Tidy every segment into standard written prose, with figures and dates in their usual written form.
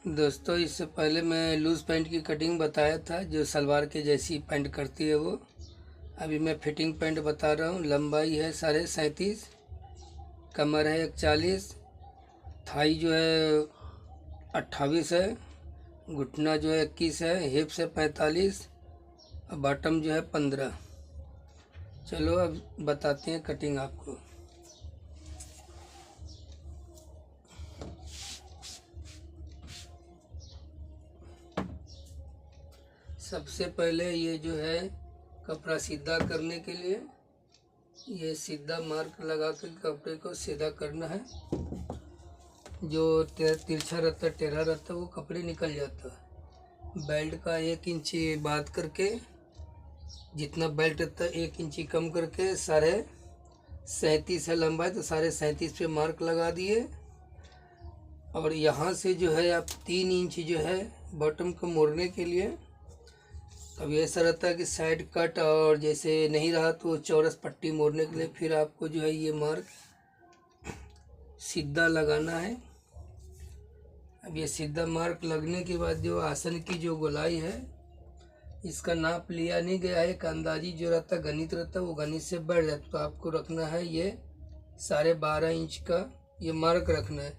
दोस्तों, इससे पहले मैं लूज़ पैंट की कटिंग बताया था, जो सलवार के जैसी पैंट करती है वो। अभी मैं फिटिंग पैंट बता रहा हूँ। लंबाई है 37.5, कमर है 41, थाई जो है 28 है, घुटना जो है 21 है, हिप्स है 45 और बॉटम जो है 15। चलो अब बताते हैं कटिंग आपको। सबसे पहले ये जो है कपड़ा सीधा करने के लिए ये सीधा मार्क लगा के कपड़े को सीधा करना है। जो तिरछा रहता है, टेढ़ा रहता है, वो कपड़े निकल जाता है। बेल्ट का 1 इंची बात करके, जितना बेल्ट रहता है 1 इंची कम करके 37.5 है लंबाई, तो 37.5 पे मार्क लगा दिए। और यहाँ से जो है आप 3 इंच जो है बॉटम को मोड़ने के लिए, अब ऐसा रहता है कि साइड कट, और जैसे नहीं रहा तो चौरस पट्टी मोड़ने के लिए फिर आपको जो है ये मार्क सीधा लगाना है। अब ये सीधा मार्क लगने के बाद जो आसन की जो गोलाई है, इसका नाप लिया नहीं गया है। एक अंदाजी जो रहता है, गणित रहता है, वो गणित से बढ़ जाता है। तो आपको रखना है ये 12.5 इंच का ये मार्क रखना है।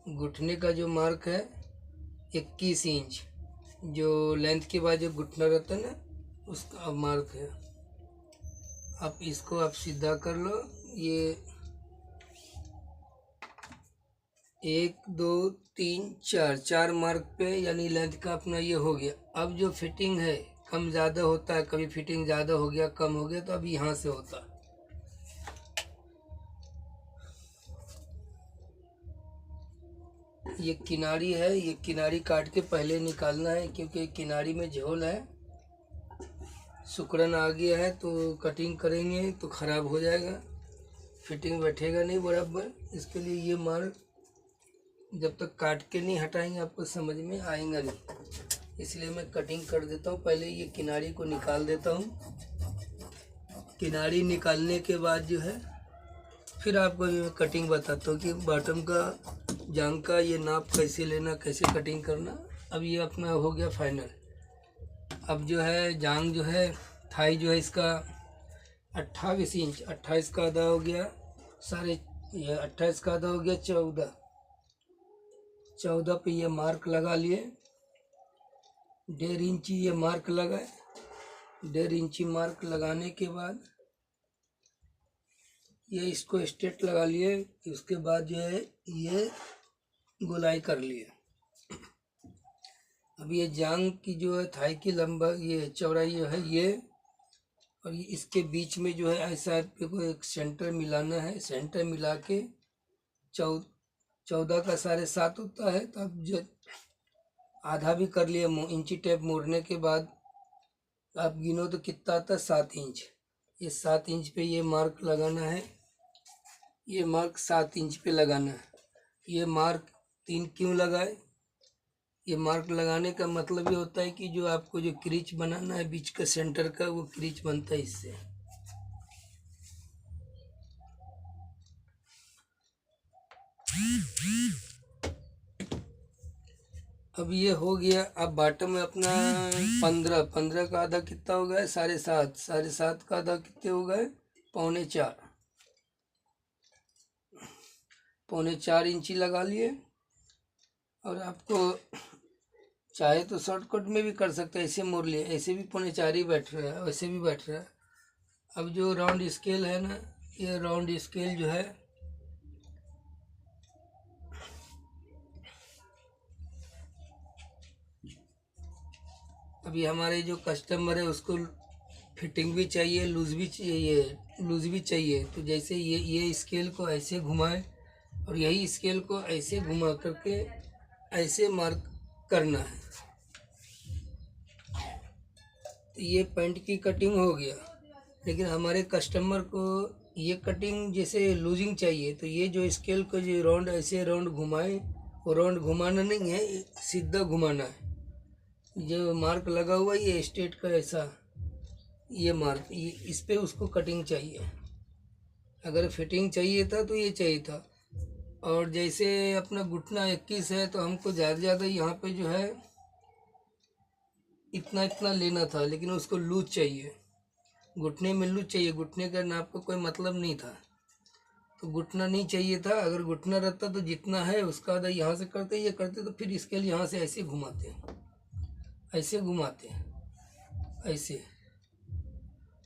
घुटने का जो मार्क है 21 इंच, जो लेंथ के बाद जो घुटना रहता है ना, उसका मार्क है। अब इसको आप सीधा कर लो। ये 1 2 3 4 मार्क पे, यानी लेंथ का अपना ये हो गया। अब जो फिटिंग है कम ज़्यादा होता है, कभी फिटिंग ज़्यादा हो गया, कम हो गया, तो अब यहाँ से होता है। ये किनारी है, ये किनारी काट के पहले निकालना है, क्योंकि किनारी में झोल है, सिकुड़न आ गया है, तो कटिंग करेंगे तो ख़राब हो जाएगा, फिटिंग बैठेगा नहीं बराबर। इसके लिए ये मार्क जब तक काट के नहीं हटाएंगे आपको समझ में आएगा नहीं, इसलिए मैं कटिंग कर देता हूँ। पहले ये किनारी को निकाल देता हूँ। किनारी निकालने के बाद जो है फिर आपको मैं कटिंग बताता हूँ कि बॉटम का जांग का ये नाप कैसे लेना, कैसे कटिंग करना। अब ये अपना हो गया फाइनल। अब जो है जांग जो है, थाई जो है इसका 28 इंच, 28 का आधा हो गया, ये 28 का आधा हो गया 14 पे ये मार्क लगा लिए। 1.5 इंची ये मार्क लगाए। 1.5 इंची मार्क लगाने के बाद ये इसको स्ट्रेट लगा लिए। उसके बाद जो है ये गोलाई कर लिए। अब ये जांग की जो है थाई की लंबाई, ये चौड़ाई है ये, और ये इसके बीच में जो है ऐसा को एक सेंटर मिलाना है। सेंटर मिला के 14 का 7.5 होता है, तो अब जो आधा भी कर लिए इंची टेप मोड़ने के बाद, आप गिनो तो कितना आता है, 7 इंच। ये 7 इंच पे ये मार्क लगाना है। ये मार्क 7 इंच पे लगाना है। ये मार्क 3 क्यों लगाए? ये मार्क लगाने का मतलब ये होता है कि जो आपको जो क्रीच बनाना है बीच का सेंटर का, वो क्रीच बनता है इससे। अब ये हो गया। अब बॉटम में अपना 15 का आधा कितना हो गया, 7.5। 7.5 का आधा कितने हो गए, 3.25। 3.25 इंची लगा लिए। और आपको चाहे तो शॉर्टकट में भी कर सकते हैं, ऐसे मोड़ लिए, ऐसे भी 3.25 ही बैठ रहा है, वैसे भी बैठ रहा है। अब जो राउंड स्केल है ना, ये राउंड स्केल जो है अभी हमारे जो कस्टमर है उसको फिटिंग भी चाहिए, लूज़ भी चाहिए। तो जैसे ये स्केल को ऐसे घुमाए और यही स्केल को ऐसे घुमा करके ऐसे मार्क करना है। तो ये पैंट की कटिंग हो गया। लेकिन हमारे कस्टमर को ये कटिंग जैसे लूजिंग चाहिए, तो ये जो स्केल को जो राउंड ऐसे राउंड घुमाए, वो राउंड घुमाना नहीं है, सीधा घुमाना है। जो मार्क लगा हुआ है ये स्ट्रेट का ऐसा, ये मार्क, ये इस पे उसको कटिंग चाहिए। अगर फिटिंग चाहिए था तो ये चाहिए था। और जैसे अपना घुटना 21 है तो हमको ज़्यादा ज़्यादा यहाँ पे जो है इतना इतना लेना था, लेकिन उसको लूज चाहिए, घुटने में लूज चाहिए। घुटने का नाप का कोई मतलब नहीं था, तो घुटना नहीं चाहिए था। अगर घुटना रहता तो जितना है उसका आधा यहाँ से करते, ये करते तो फिर इसके लिए यहाँ से ऐसे घुमाते, ऐसे घुमाते, ऐसे।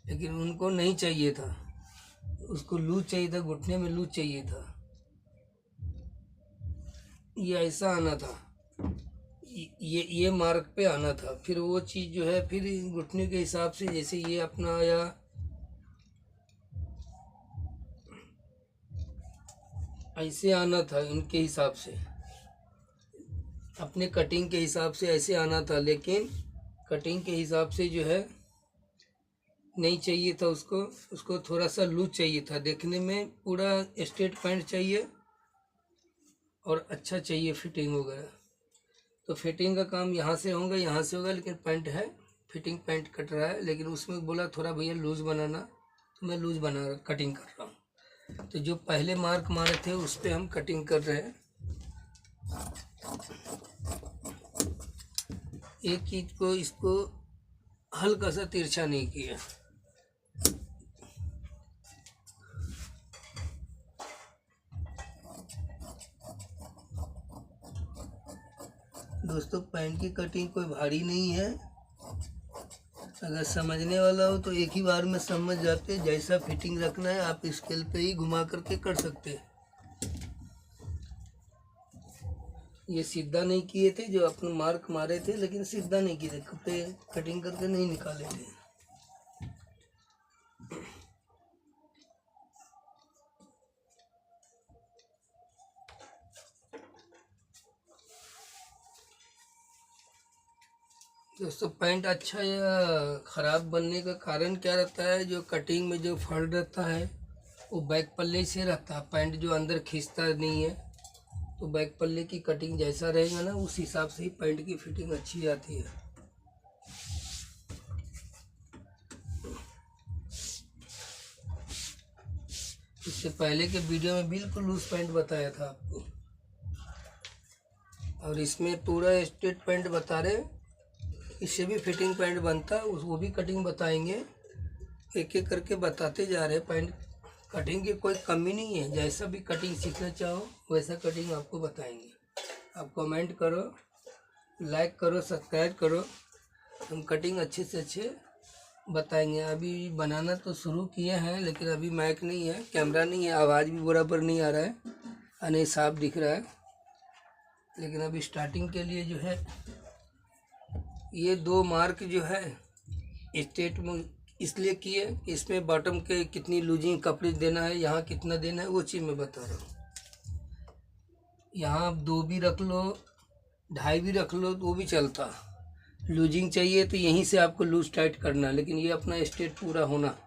लेकिन उनको नहीं चाहिए था, उसको लूज चाहिए था, घुटने में लूज चाहिए था। ये ऐसा आना था, ये मार्क पे आना था। फिर वो चीज़ जो है फिर घुटने के हिसाब से, जैसे ये अपना आया, ऐसे आना था इनके हिसाब से, अपने कटिंग के हिसाब से ऐसे आना था। लेकिन कटिंग के हिसाब से जो है नहीं चाहिए था उसको थोड़ा सा लूज चाहिए था। देखने में पूरा स्ट्रेट पैंट चाहिए और अच्छा चाहिए फिटिंग वगैरह। तो फिटिंग का काम यहाँ से होगा, यहाँ से होगा, लेकिन पैंट है, फिटिंग पैंट कट रहा है। लेकिन उसमें बोला थोड़ा भैया लूज़ बनाना, तो मैं लूज़ बना कटिंग कर रहा हूँ। तो जो पहले मार्क मारे थे उस पर हम कटिंग कर रहे हैं। एक चीज़ को इसको हल्का सा तिरछा नहीं किया। दोस्तों पैंट की कटिंग कोई भारी नहीं है, अगर समझने वाला हो तो एक ही बार में समझ जाते। जैसा फिटिंग रखना है आप स्केल पे ही घुमा करके कर सकते हैं। ये सीधा नहीं किए थे, जो अपने मार्क मारे थे, लेकिन सीधा नहीं किए थे, कपड़े कटिंग करके नहीं निकाले थे। दोस्तों पैंट अच्छा या ख़राब बनने का कारण क्या रहता है? जो कटिंग में जो फड़ रहता है वो बैक पल्ले से रहता है, पैंट जो अंदर खींचता नहीं है। तो बैक पल्ले की कटिंग जैसा रहेगा ना, उस हिसाब से ही पैंट की फिटिंग अच्छी आती है। इससे पहले के वीडियो में बिल्कुल लूज पैंट बताया था आपको, और इसमें पूरा स्ट्रेट पैंट बता रहे। इससे भी फिटिंग पैंट बनता है, वो भी कटिंग बताएंगे, एक एक करके बताते जा रहे हैं। पैंट कटिंग की कोई कमी नहीं है, जैसा भी कटिंग सीखना चाहो वैसा कटिंग आपको बताएंगे। आप कमेंट करो, लाइक करो, सब्सक्राइब करो, हम कटिंग अच्छे से अच्छे बताएंगे। अभी बनाना तो शुरू किए हैं, लेकिन अभी माइक नहीं है, कैमरा नहीं है, आवाज़ भी बराबर नहीं आ रहा है, नहीं साफ दिख रहा है। लेकिन अभी स्टार्टिंग के लिए जो है ये 2 मार्क जो है स्ट्रेट में इसलिए किए कि इसमें बॉटम के कितनी लूजिंग कपड़े देना है, यहाँ कितना देना है, वो चीज़ मैं बता रहा हूँ। यहाँ आप 2 भी रख लो, 2.5 भी रख लो तो वो भी चलता। लूजिंग चाहिए तो यहीं से आपको लूज टाइट करना, लेकिन ये अपना स्ट्रेट पूरा होना।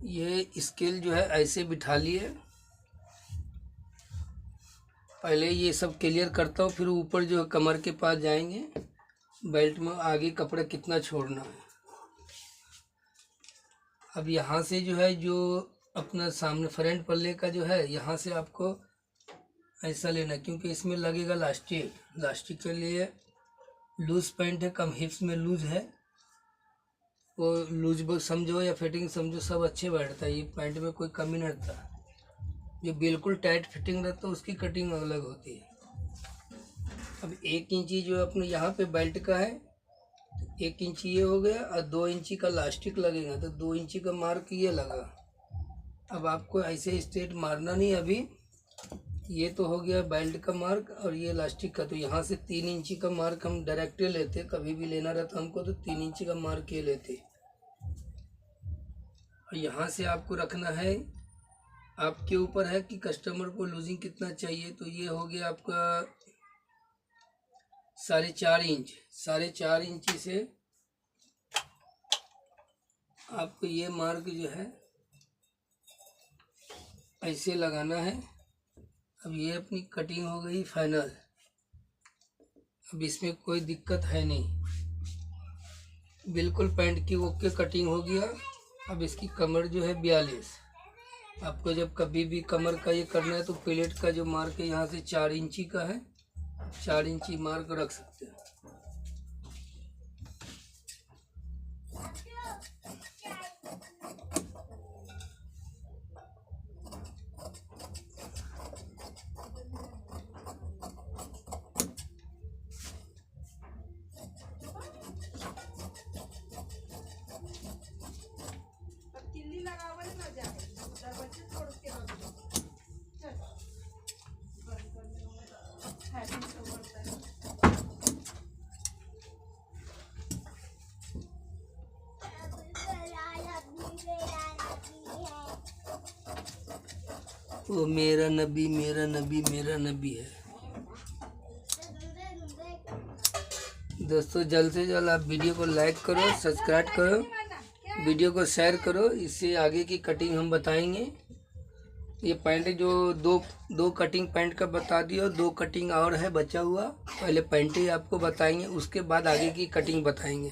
ये स्केल जो है ऐसे बिठा लिए, पहले ये सब क्लियर करता हूँ, फिर ऊपर जो कमर के पास जाएंगे, बेल्ट में आगे कपड़ा कितना छोड़ना है। अब यहाँ से जो है, जो अपना सामने फ्रंट पल्ले का जो है, यहाँ से आपको ऐसा लेना, क्योंकि इसमें लगेगा लास्टिक। लास्टिक के लिए लूज पैंट है, कम हिप्स में लूज है, वो लूज समझो या फिटिंग समझो, सब अच्छे बैठता है। ये पैंट में कोई कमी नहीं रहता। जो बिल्कुल टाइट फिटिंग रहता है उसकी कटिंग अलग होती है। अब 1 इंची जो अपने यहाँ पे बेल्ट का है, 1 इंची ये हो गया, और 2 इंची का लास्टिक लगेगा, तो 2 इंची का मार्क ये लगा। अब आपको ऐसे स्ट्रेट मारना नहीं। अभी ये तो हो गया बेल्ट का मार्क और ये लास्टिक का, तो यहाँ से 3 इंची का मार्क हम डायरेक्ट लेते। कभी भी लेना रहता हमको तो 3 इंची का मार्क ये लेते। और यहाँ से आपको रखना है, आपके ऊपर है कि कस्टमर को लूजिंग कितना चाहिए। तो ये हो गया आपका 4.5 इंच। 4.5 इंची से आपको ये मार्क जो है ऐसे लगाना है। अब ये अपनी कटिंग हो गई फाइनल। अब इसमें कोई दिक्कत है नहीं, बिल्कुल पैंट की ओके कटिंग हो गया। अब इसकी कमर जो है 42। आपको जब कभी भी कमर का ये करना है तो प्लेट का जो मार्क है यहाँ से 4 इंची का है, 4 इंची मार्क रख सकते हैं। वो मेरा नबी मेरा नबी मेरा नबी है। दोस्तों जल्द से जल्द आप वीडियो को लाइक करो, सब्सक्राइब करो, वीडियो को शेयर करो। इससे आगे की कटिंग हम बताएंगे। ये पैंट जो दो कटिंग पैंट का बता दिया, 2 कटिंग और है बचा हुआ। पहले पैंट ही आपको बताएंगे, उसके बाद आगे की कटिंग बताएंगे।